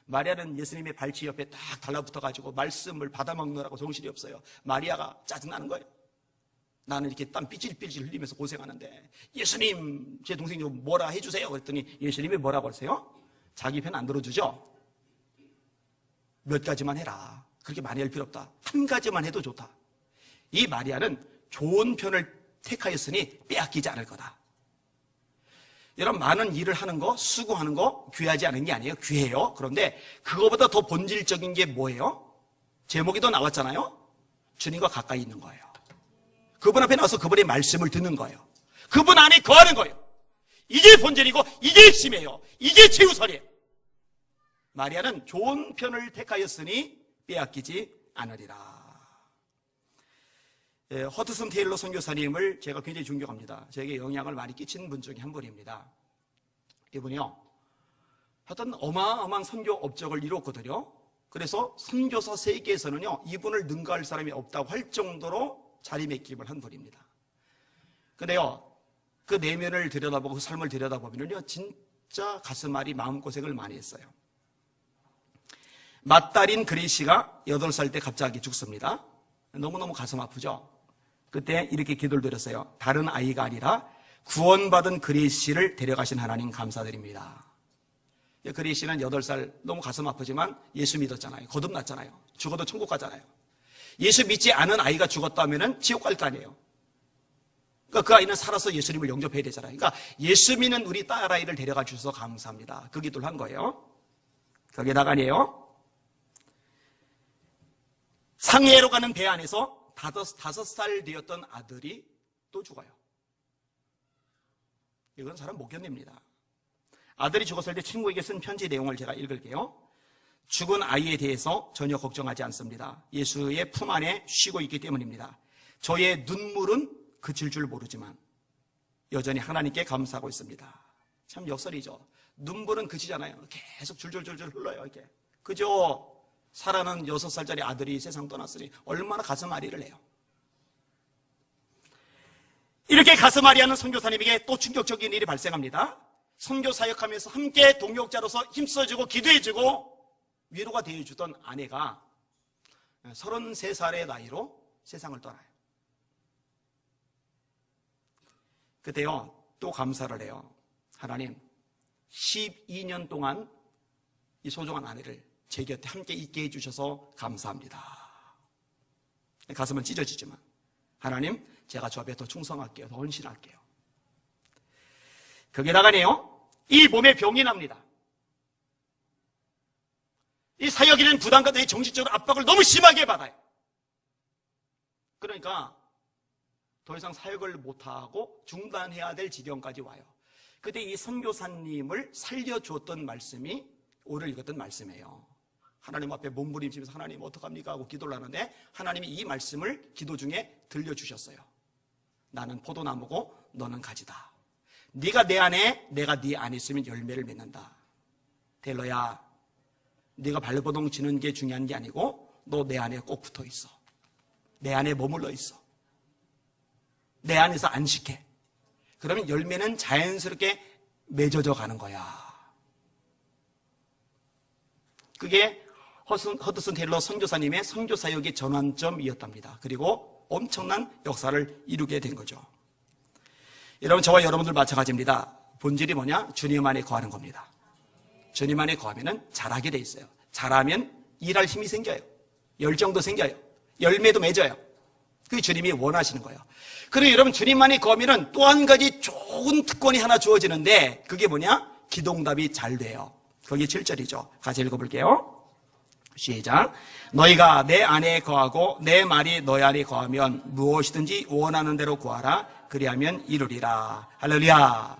마리아는 예수님의 발치 옆에 딱 달라붙어가지고 말씀을 받아먹느라고 정신이 없어요. 마리아가 짜증나는 거예요. 나는 이렇게 땀 삐질삐질 흘리면서 고생하는데 예수님 제 동생 좀 뭐라 해주세요. 그랬더니 예수님이 뭐라고 하세요? 자기 편 안 들어주죠? 몇 가지만 해라. 그렇게 많이 할 필요 없다. 한 가지만 해도 좋다. 이 마리아는 좋은 편을 택하였으니 빼앗기지 않을 거다. 여러분 많은 일을 하는 거, 수고하는 거 귀하지 않은 게 아니에요. 귀해요. 그런데 그거보다 더 본질적인 게 뭐예요? 제목에도 나왔잖아요. 주님과 가까이 있는 거예요. 그분 앞에 나와서 그분의 말씀을 듣는 거예요. 그분 안에 거하는 거예요. 이게 본질이고 이게 핵심이에요. 이게 최우선이에요. 마리아는 좋은 편을 택하였으니 빼앗기지 않으리라. 허드슨 테일러 선교사님을 제가 굉장히 존경합니다. 저에게 영향을 많이 끼친 분 중에 한 분입니다. 이분이요, 하여튼 어마어마한 선교 업적을 이뤘거든요. 그래서 선교사 세계에서는요, 이분을 능가할 사람이 없다고 할 정도로 자리매김을 한 분입니다. 근데요, 그 내면을 들여다보고 그 삶을 들여다보면요, 진짜 가슴앓이 마음고생을 많이 했어요. 맏딸인 그레이시가 8살 때 갑자기 죽습니다. 너무너무 가슴 아프죠? 그때 이렇게 기도를 드렸어요. 다른 아이가 아니라 구원받은 그레이시를 데려가신 하나님 감사드립니다. 그레이시는 8살 너무 가슴 아프지만 예수 믿었잖아요. 거듭났잖아요. 죽어도 천국 가잖아요. 예수 믿지 않은 아이가 죽었다면 지옥 갈 거 아니에요. 그러니까 그 아이는 살아서 예수님을 영접해야 되잖아요. 그러니까 예수 믿는 우리 딸아이를 데려가 주셔서 감사합니다. 그 기도를 한 거예요. 거기다가 아니에요. 상해로 가는 배 안에서 5살 되었던 아들이 또 죽어요. 이건 사람 못 견딥니다. 아들이 죽었을 때 친구에게 쓴 편지 내용을 제가 읽을게요. 죽은 아이에 대해서 전혀 걱정하지 않습니다. 예수의 품 안에 쉬고 있기 때문입니다. 저의 눈물은 그칠 줄 모르지만 여전히 하나님께 감사하고 있습니다. 참 역설이죠. 눈물은 그치잖아요. 계속 줄줄줄줄 흘러요. 이렇게. 그죠? 살아는 6살짜리 아들이 세상 떠났으니 얼마나 가슴앓이를 해요. 이렇게 가슴앓이하는 선교사님에게 또 충격적인 일이 발생합니다. 선교 사역하면서 함께 동역자로서 힘써주고 기도해주고 위로가 되어주던 아내가 33살의 나이로 세상을 떠나요. 그때요, 또 감사를 해요. 하나님, 12년 동안 이 소중한 아내를 제 곁에 함께 있게 해주셔서 감사합니다. 가슴은 찢어지지만, 하나님, 제가 저 앞에 더 충성할게요. 더 헌신할게요. 거기다가네요, 이 몸에 병이 납니다. 이 사역에는 부담과 정신적으로 압박을 너무 심하게 받아요. 그러니까 더 이상 사역을 못하고 중단해야 될 지경까지 와요. 그때 이 선교사님을 살려주었던 말씀이 오늘 읽었던 말씀이에요. 하나님 앞에 몸부림치면서 하나님 어떡합니까 하고 기도를 하는데 하나님이 이 말씀을 기도 중에 들려주셨어요. 나는 포도나무고 너는 가지다. 네가 내 안에 내가 네 안에 있으면 열매를 맺는다. 델러야, 네가 발버둥 치는 게 중요한 게 아니고 너 내 안에 꼭 붙어 있어. 내 안에 머물러 있어. 내 안에서 안식해. 그러면 열매는 자연스럽게 맺어져 가는 거야. 그게 허드슨 테일러 선교사님의 선교사역의 전환점이었답니다. 그리고 엄청난 역사를 이루게 된 거죠. 여러분, 저와 여러분들 마찬가지입니다. 본질이 뭐냐? 주님 안에 거하는 겁니다. 주님 안에 거하면 잘하게 돼 있어요. 잘하면 일할 힘이 생겨요. 열정도 생겨요. 열매도 맺어요. 그게 주님이 원하시는 거예요. 그리고 여러분, 주님 안에 거하면 또 한 가지 좋은 특권이 하나 주어지는데 그게 뭐냐? 기도응답이 잘 돼요. 거기 7절이죠. 같이 읽어볼게요. 시작. 너희가 내 안에 거하고 내 말이 너희 안에 거하면 무엇이든지 원하는 대로 구하라. 그리하면 이루리라. 할렐루야.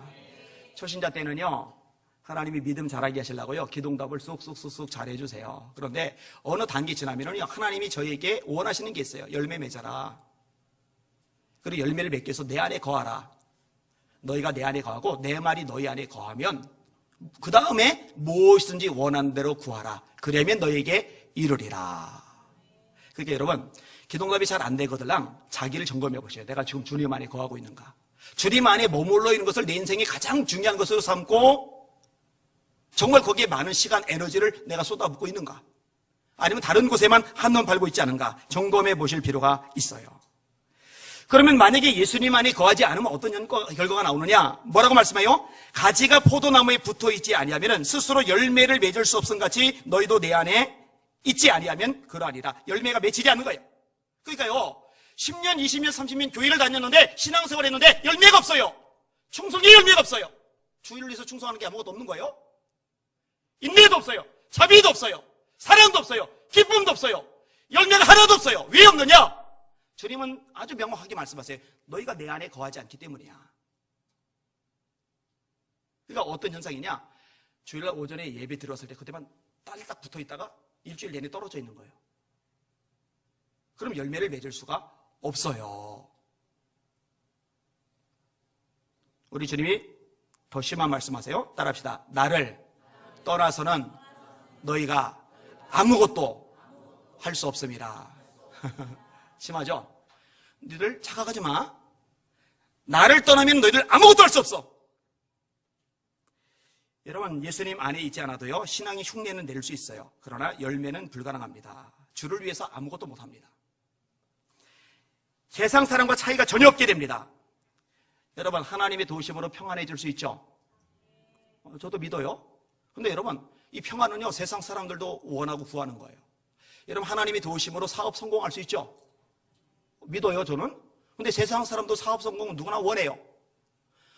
초신자 때는요, 하나님이 믿음 잘하게 하시려고요, 기도응답을 쑥쑥쑥쑥 잘해주세요. 그런데 어느 단계 지나면요, 하나님이 저희에게 원하시는 게 있어요. 열매 맺어라. 그리고 열매를 맺기 위해서 내 안에 거하라. 너희가 내 안에 거하고 내 말이 너희 안에 거하면 그 다음에 무엇이든지 원하는 대로 구하라. 그러면 너희에게 이루리라. 그러니까 여러분, 기도응답이 잘 안 되거들랑 자기를 점검해 보셔요. 내가 지금 주님 안에 거하고 있는가? 주님 안에 머물러 있는 것을 내 인생의 가장 중요한 것으로 삼고 정말 거기에 많은 시간, 에너지를 내가 쏟아붓고 있는가? 아니면 다른 곳에만 한눈 팔고 있지 않은가? 점검해 보실 필요가 있어요. 그러면 만약에 예수님 안에 거하지 않으면 어떤 결과가 나오느냐? 뭐라고 말씀해요? 가지가 포도나무에 붙어 있지 아니하면 스스로 열매를 맺을 수 없음 같이 너희도 내 안에 있지 아니하면 그러하리라. 열매가 맺히지 않는 거예요. 그러니까요, 10년, 20년, 30년 교회를 다녔는데 신앙생활 했는데 열매가 없어요. 충성의 열매가 없어요. 주일을 위해서 충성하는 게 아무것도 없는 거예요. 인내도 없어요. 자비도 없어요. 사랑도 없어요. 기쁨도 없어요. 열매가 하나도 없어요. 왜 없느냐? 주님은 아주 명확하게 말씀하세요. 너희가 내 안에 거하지 않기 때문이야. 그러니까 어떤 현상이냐? 주일날 오전에 예배 들어왔을 때 그때만 딸딱 붙어 있다가 일주일 내내 떨어져 있는 거예요. 그럼 열매를 맺을 수가 없어요. 우리 주님이 더 심한 말씀하세요. 따라합시다. 나를 떠나서는 너희가 아무것도 할 수 없습니다. 심하죠? 너희들 착각하지 마. 나를 떠나면 너희들 아무것도 할 수 없어. 여러분, 예수님 안에 있지 않아도요, 신앙의 흉내는 낼 수 있어요. 그러나 열매는 불가능합니다. 주를 위해서 아무것도 못합니다. 세상 사람과 차이가 전혀 없게 됩니다. 여러분, 하나님의 도우심으로 평안해질 수 있죠? 저도 믿어요. 근데 여러분, 이 평안은요, 세상 사람들도 원하고 구하는 거예요. 여러분, 하나님의 도우심으로 사업 성공할 수 있죠? 믿어요, 저는. 근데 세상 사람도 사업 성공은 누구나 원해요.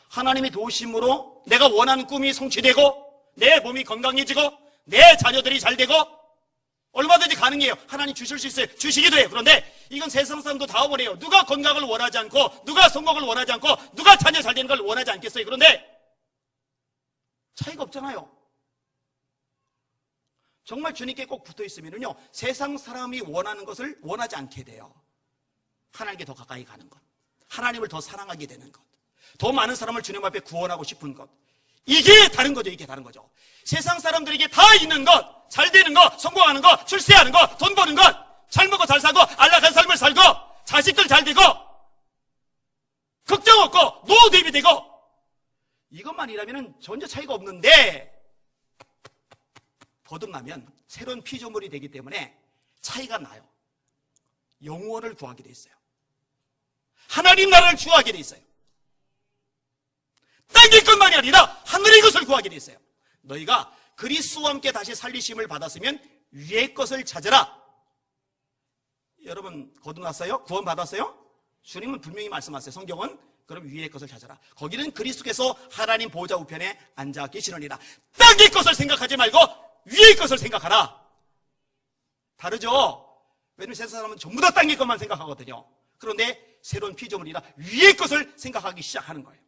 하나님의 도우심으로 내가 원하는 꿈이 성취되고 내 몸이 건강해지고 내 자녀들이 잘 되고 얼마든지 가능해요. 하나님 주실 수 있어요. 주시기도 해요. 그런데 이건 세상 사람도 다 원해요. 누가 건강을 원하지 않고 누가 성공을 원하지 않고 누가 자녀 잘 되는 걸 원하지 않겠어요. 그런데 차이가 없잖아요. 정말 주님께 꼭 붙어 있으면요, 세상 사람이 원하는 것을 원하지 않게 돼요. 하나님께 더 가까이 가는 것, 하나님을 더 사랑하게 되는 것, 더 많은 사람을 주님 앞에 구원하고 싶은 것. 이게 다른 거죠. 이게 다른 거죠. 세상 사람들에게 다 있는 것, 잘 되는 것, 성공하는 것, 출세하는 것, 돈 버는 것, 잘 먹고 잘 살고 안락한 삶을 살고 자식들 잘 되고 걱정 없고 노후 대비되고 이것만이라면 전혀 차이가 없는데 거듭나면 새로운 피조물이 되기 때문에 차이가 나요. 영원을 구하게 돼 있어요. 하나님 나라를 구하게 돼 있어요. 땅의 것만이 아니라 하늘의 것을 구하게 돼 있어요. 너희가 그리스도와 함께 다시 살리심을 받았으면 위의 것을 찾으라. 여러분 거듭났어요? 구원 받았어요? 주님은 분명히 말씀하세요. 성경은 그럼 위의 것을 찾아라. 거기는 그리스도께서 하나님 보좌 우편에 앉아 계시느니라. 땅의 것을 생각하지 말고 위의 것을 생각하라. 다르죠? 왜냐면 세상 사람은 전부 다 땅의 것만 생각하거든요. 그런데 새로운 피조물이라 위의 것을 생각하기 시작하는 거예요.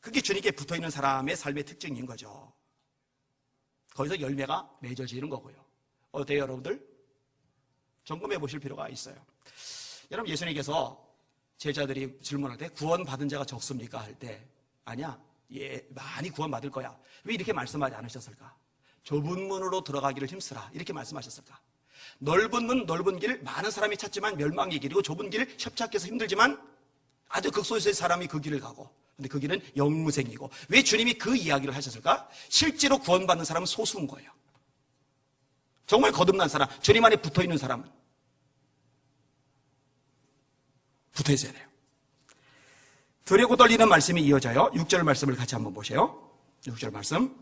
그게 주님께 붙어있는 사람의 삶의 특징인 거죠. 거기서 열매가 맺어지는 거고요. 어때요, 여러분들? 점검해 보실 필요가 있어요. 여러분, 예수님께서 제자들이 질문할 때 구원받은 자가 적습니까? 할 때 아니야, 많이 구원받을 거야. 왜 이렇게 말씀하지 않으셨을까? 좁은 문으로 들어가기를 힘쓰라, 이렇게 말씀하셨을까? 넓은 문, 넓은 길, 많은 사람이 찾지만 멸망의 길이고, 좁은 길, 협착해서 힘들지만 아주 극소수의 사람이 그 길을 가고, 근데 그 길은 영무생이고. 왜 주님이 그 이야기를 하셨을까? 실제로 구원받는 사람은 소수인 거예요. 정말 거듭난 사람, 주님 안에 붙어있는 사람은 붙어있어야 돼요. 두려고 떨리는 말씀이 이어져요. 6절 말씀을 같이 한번 보세요. 6절 말씀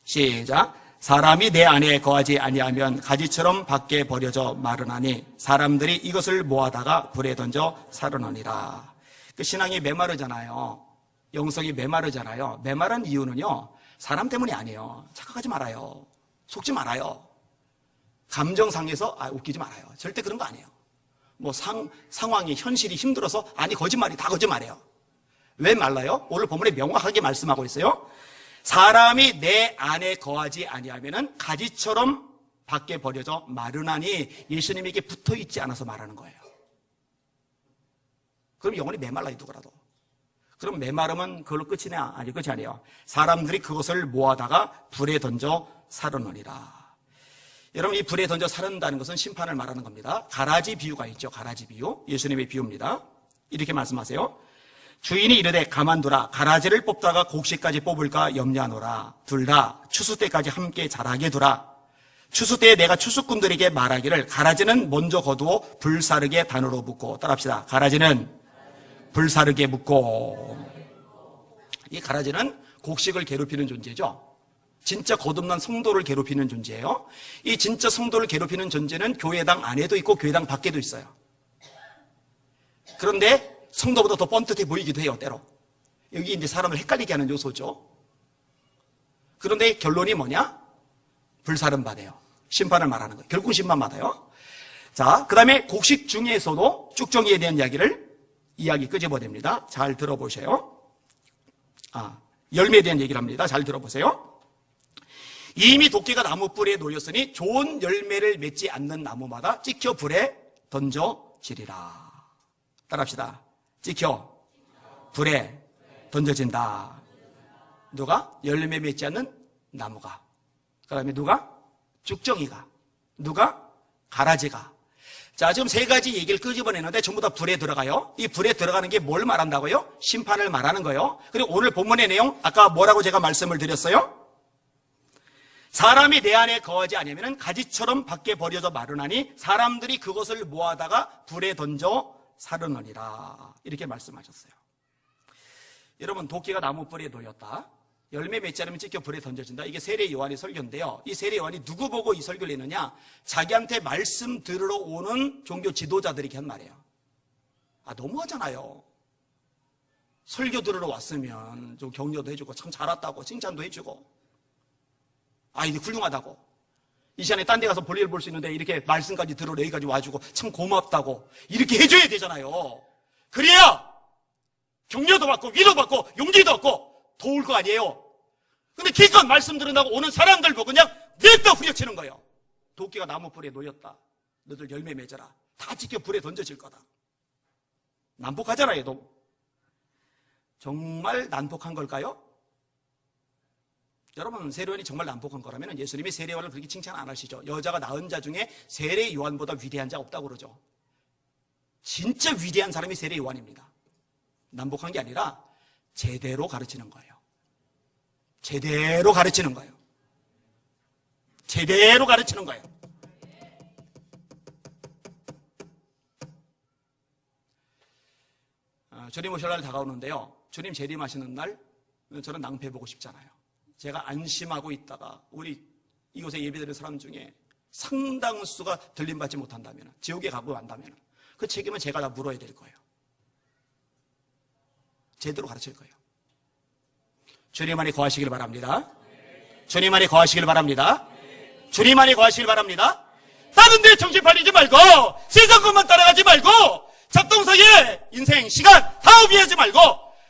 시작. 사람이 내 안에 거하지 아니하면 가지처럼 밖에 버려져 마르나니 사람들이 이것을 모아다가 불에 던져 사르느니라. 그 신앙이 메마르잖아요. 영성이 메마르잖아요. 메마른 이유는요, 사람 때문이 아니에요. 착각하지 말아요. 속지 말아요. 감정상에서 웃기지 말아요. 절대 그런 거 아니에요. 뭐 상황이, 현실이 힘들어서, 아니 거짓말이 다 거짓말이에요. 왜 말라요? 오늘 본문에 명확하게 말씀하고 있어요. 사람이 내 안에 거하지 아니하면은 가지처럼 밖에 버려져 마르나니, 예수님에게 붙어있지 않아서 말하는 거예요. 그럼 영혼이 메말라요, 누구라도. 그럼 메마름은 그걸로 끝이냐? 아니, 끝이 아니에요. 사람들이 그것을 모아다가 불에 던져 사르느니라. 여러분, 이 불에 던져 사른다는 것은 심판을 말하는 겁니다. 가라지 비유가 있죠. 가라지 비유. 예수님의 비유입니다. 이렇게 말씀하세요. 주인이 이르되 가만두라. 가라지를 뽑다가 곡식까지 뽑을까 염려하노라. 둘 다 추수 때까지 함께 자라게 두라. 추수 때에 내가 추수꾼들에게 말하기를 가라지는 먼저 거두어 불사르게 단으로 묶고. 따라합시다. 가라지는 불사르게 묶고. 이 가라지는 곡식을 괴롭히는 존재죠. 진짜 거듭난 성도를 괴롭히는 존재예요. 이 진짜 성도를 괴롭히는 존재는 교회당 안에도 있고 교회당 밖에도 있어요. 그런데 성도보다 더 뻔듯해 보이기도 해요, 때로. 여기 이제 사람을 헷갈리게 하는 요소죠. 그런데 결론이 뭐냐? 불사름 받아요. 심판을 말하는 거예요. 결국 심판 받아요. 자, 그 다음에 곡식 중에서도 쭉정이에 대한 이야기 끄집어냅니다. 잘 들어보세요. 열매에 대한 얘기를 합니다. 잘 들어보세요. 이미 도끼가 나무 뿔에 놓였으니 좋은 열매를 맺지 않는 나무마다 찍혀 불에 던져지리라. 따라합시다. 찍혀 불에 던져진다. 누가? 열매 맺지 않는 나무가. 그 다음에 누가? 쭉정이가. 누가? 가라지가. 자, 지금 세 가지 얘기를 끄집어내는데 전부 다 불에 들어가요. 이 불에 들어가는 게 뭘 말한다고요? 심판을 말하는 거예요. 그리고 오늘 본문의 내용, 아까 뭐라고 제가 말씀을 드렸어요? 사람이 내 안에 거하지 아니하면 가지처럼 밖에 버려져 마르나니 사람들이 그것을 모아다가 불에 던져 사르느니라. 이렇게 말씀하셨어요. 여러분, 도끼가 나무 뿌리에 놓였다. 열매 맺지 않으면 찍혀 불에 던져진다. 이게 세례 요한의 설교인데요. 이 세례 요한이 누구 보고 이 설교를 했느냐? 자기한테 말씀 들으러 오는 종교 지도자들에게 한 말이에요. 너무하잖아요. 설교 들으러 왔으면 좀 격려도 해주고 참 잘했다고 칭찬도 해주고 이게 훌륭하다고, 이 시간에 딴 데 가서 볼일을 볼 수 있는데 이렇게 말씀까지 들으러 여기까지 와주고 참 고맙다고 이렇게 해줘야 되잖아요. 그래야 격려도 받고 위로받고 용기도 얻고 도울 거 아니에요. 근데 기껏 말씀 들은다고 오는 사람들 보고 그냥 냅다 후려치는 거예요. 도끼가 나무 뿔에 놓였다. 너들 열매 맺어라. 다 찍혀 불에 던져질 거다. 난폭하잖아요. 너무. 정말 난폭한 걸까요? 여러분, 세례요한이 정말 난폭한 거라면 예수님이 세례요한을 그렇게 칭찬 안 하시죠. 여자가 낳은 자 중에 세례요한보다 위대한 자 없다고 그러죠. 진짜 위대한 사람이 세례요한입니다. 난폭한 게 아니라 제대로 가르치는 거예요. 제대로 가르치는 거예요. 제대로 가르치는 거예요. 주님 오실 날 다가오는데요. 주님 재림하시는 날 저는 낭패 보고 싶잖아요. 제가 안심하고 있다가 우리 이곳에 예배드리는 사람 중에 상당수가 들림받지 못한다면, 지옥에 가고 만다면 그 책임은 제가 다 물어야 될 거예요. 제대로 가르칠 거예요. 주님 안에 거하시길 바랍니다. 주님 안에 거하시길 바랍니다. 주님 안에 거하시길 바랍니다. 다른 데 정신 팔리지 말고 세상 것만 따라가지 말고 잡동사에 인생, 시간 다 허비하지 말고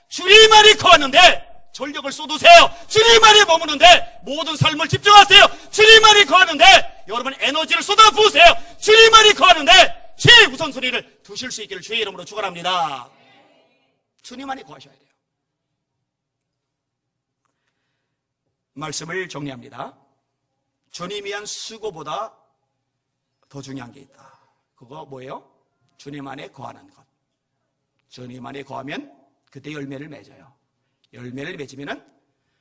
주님 안에 거하는데 전력을 쏟으세요. 주님 안에 머무는데 모든 삶을 집중하세요. 주님 안에 거하는데 여러분 에너지를 쏟아부으세요. 주님 안에 거하는데 최우선순위를 두실 수 있기를 주의 이름으로 축원합니다. 주님 안에 거하셔야 돼요. 말씀을 정리합니다. 주님 위한 수고보다 더 중요한 게 있다. 그거 뭐예요? 주님 안에 거하는 것. 주님 안에 거하면 그때 열매를 맺어요. 열매를 맺으면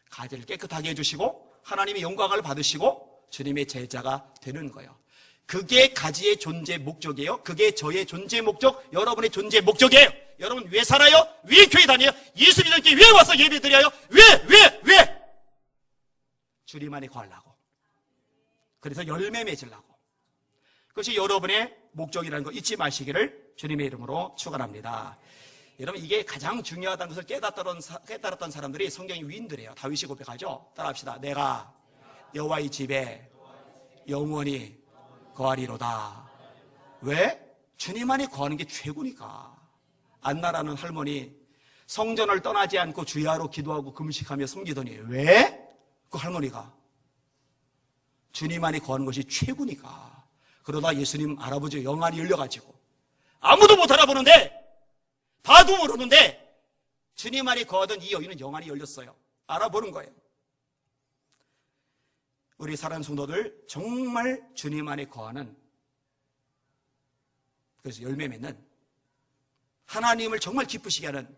가지를 깨끗하게 해주시고 하나님의 영광을 받으시고 주님의 제자가 되는 거예요. 그게 가지의 존재 목적이에요. 그게 저의 존재 목적, 여러분의 존재 목적이에요. 여러분 왜 살아요? 왜 교회 다녀요? 예수 믿음께 왜 와서 예배 드려요? 왜? 주님 안에 거하려고. 그래서 열매 맺으려고. 그것이 여러분의 목적이라는 거 잊지 마시기를 주님의 이름으로 축원합니다. 여러분 이게 가장 중요하다는 것을 깨달았던 사람들이 성경의 위인들이에요. 다윗이 고백하죠. 따라합시다. 내가 여호와의 집에 영원히 거하리로다. 왜? 주님 안에 거하는 게 최고니까. 안나라는 할머니 성전을 떠나지 않고 주야로 기도하고 금식하며 섬기더니 왜? 그 할머니가 주님 안에 거하는 것이 최고니까. 그러다 예수님 할아버지 영안이 열려가지고 아무도 못 알아보는데 봐도 모르는데 주님 안에 거하던 이 여인은 영안이 열렸어요. 알아보는 거예요. 우리 사랑하는 성도들 정말 주님 안에 거하는, 그래서 열매 맺는, 하나님을 정말 기쁘시게 하는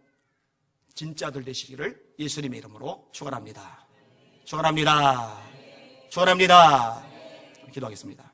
진짜들 되시기를 예수님의 이름으로 축원합니다. 축원합니다. 축원합니다. 기도하겠습니다.